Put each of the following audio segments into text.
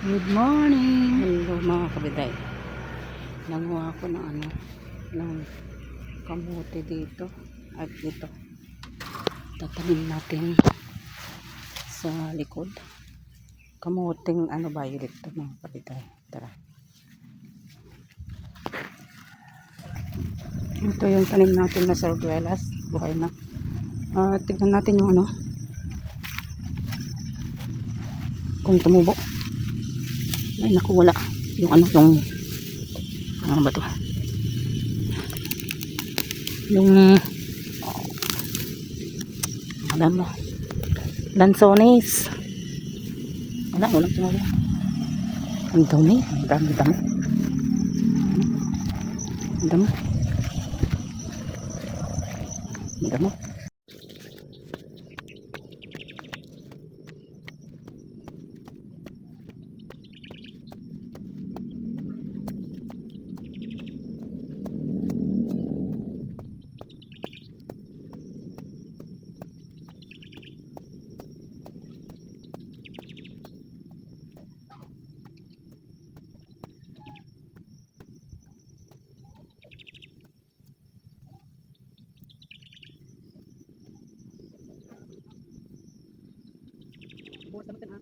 Good morning! Hello mga kabiday. Nanguha ako ng kamote dito. At dito. Tatanim natin sa likod. Kamuting violet to mga kabiday. Tara. Ito yung tanim natin na sarduelas. Buhay na. Tignan natin yung kung tumubo. Ay naku, wala. Yung ano ba to? Yung alam mo, lansones. Walang tumubo. Ang dami. Ang dami. Ang dami. Ang dami. Bukas naman ha.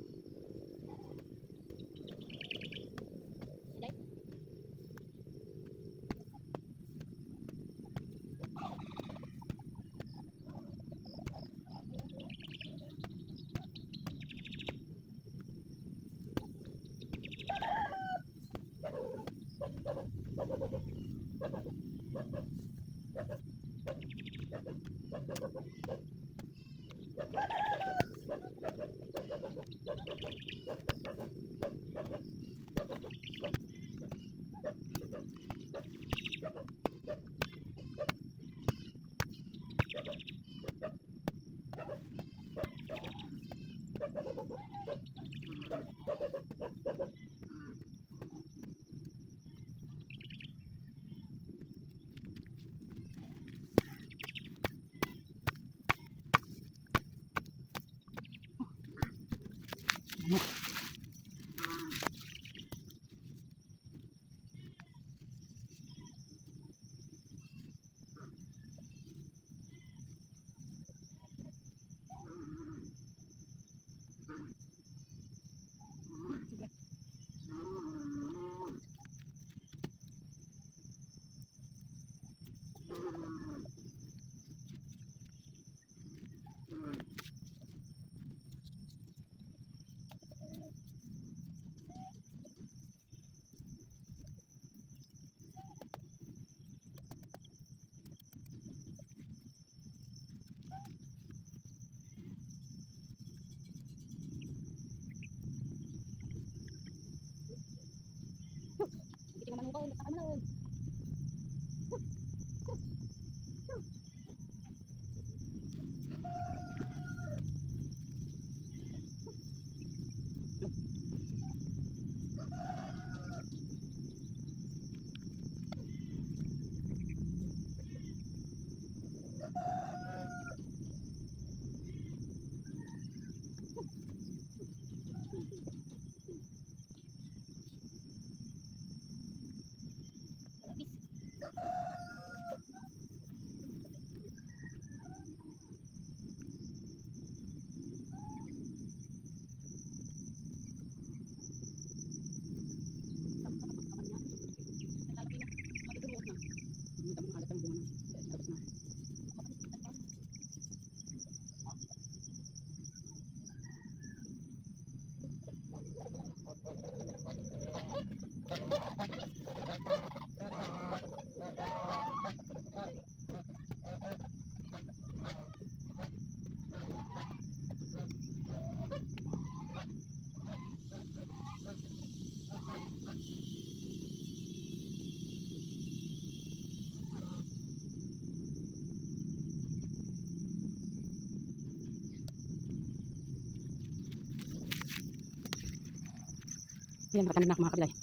Yan, nakatanim na ako mga kabilay.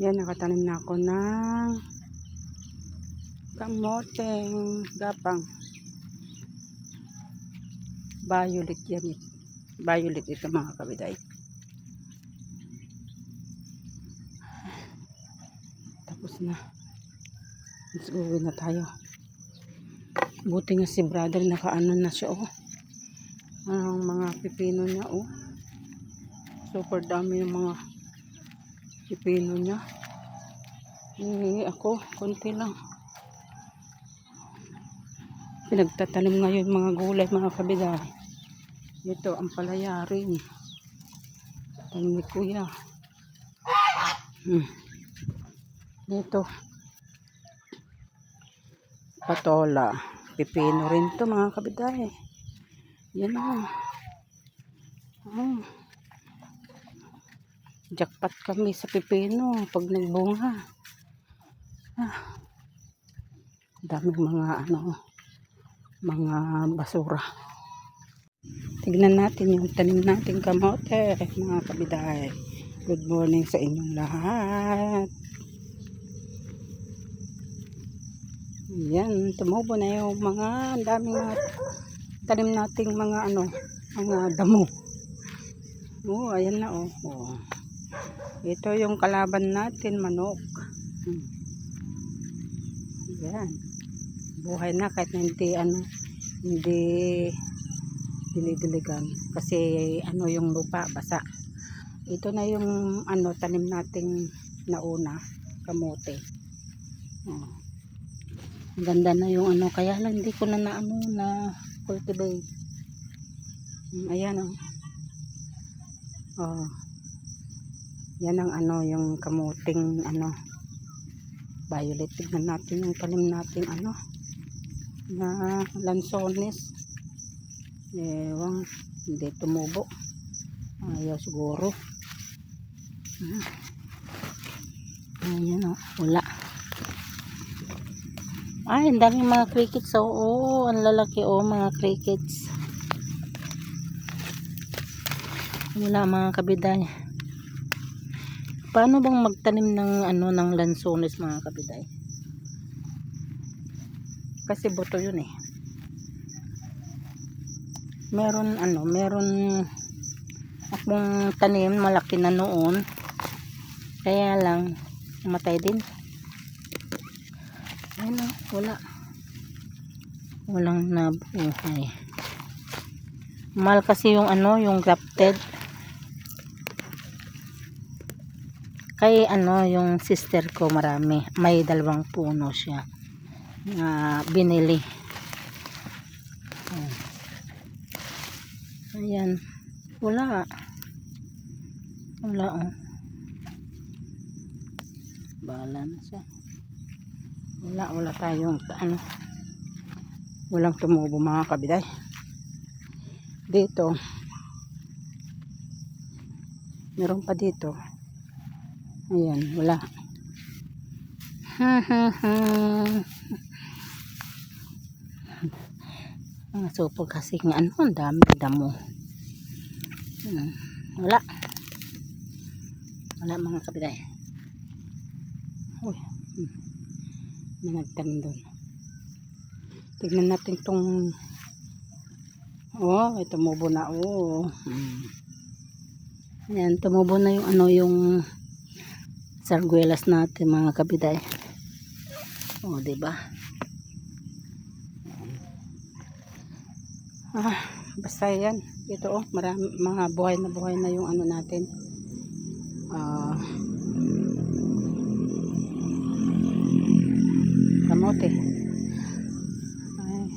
Yan, nakatanim na ako ng kamoteng gapang. Violet yan eh. Violet ito mga kabiday. Tapos na. Let's go, uwi na tayo. Buti nga si brother nakaano na siya oh. Ang mga pipino niya oh. Super dami yung mga pipino niya. Ako, konti lang. Pinagtatanim ngayon mga gulay mga kabiday. Ito ang palayarin. Tanim ni kuya. Ito. Patola. Pipino rin to mga kabiday. Yan o. Jackpot kami sa pipino pag nagbunga. Daming mga mga basura. Tignan natin yung tanim nating kamote mga kabiday. Good morning sa inyong lahat. Yan, tumubo na yung mga daming mga tanim nating mga mga damo. Oh, ayan na oh. Ito yung kalaban natin, manok. Yan. Buhay na kahit hindi hindi diligan kasi yung lupa basa. Ito na yung tanim nating nauna, kamote. Ang ganda na yung kaya lang hindi ko na na cultivate. Ayan yan ang yung kamuting violet. Tignan natin yung tanim natin na lansones. Ewan, hindi tumubo. Ayaw siguro. Ayan wala. Ay, ang daming mga crickets. Oo, ang lalaki mga crickets. Wala mga kabiday. Paano bang magtanim ng ng lansones mga kabiday? Kasi buto yun eh. Meron akong tanim malaki na noon. Kaya lang namatay din. Ayun walang nabuhay. Mahal kasi yung yung grafted. Kay yung sister ko marami. May 2 puno siya na binili. Ayan. Wala bahala na siya. Wala tayong walang tumubo mga kabiday. Dito meron pa dito. Ayan, wala. Supog kasi ang dami damo. Wala mga kabiday. Uy, may nagtanim doon. Tignan natin tong ito tumubo na ayan, tumubo na yung yung sarguelas natin mga kabiday. Diba? Basta yan. Ito marami mga buhay na yung natin. Kamote. Ay.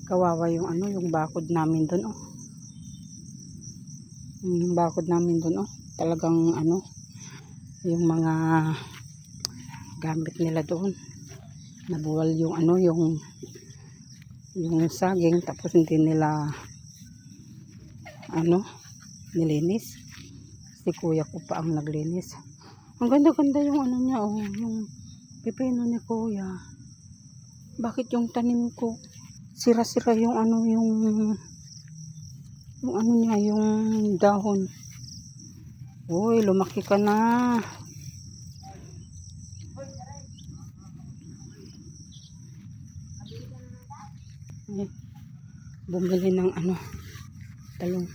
Kawawa yung yung bakod namin doon Yung bakod namin doon talagang yung mga gamit nila doon. Nabuwal yung yung saging tapos hindi nila nilinis. Si kuya ko pa ang naglinis. Ang ganda-ganda yung niya yung pipino ni kuya. Bakit yung tanim ko sira-sira yung yung niya yung dahon. Uy, lumaki ka na. Bumili ng talong.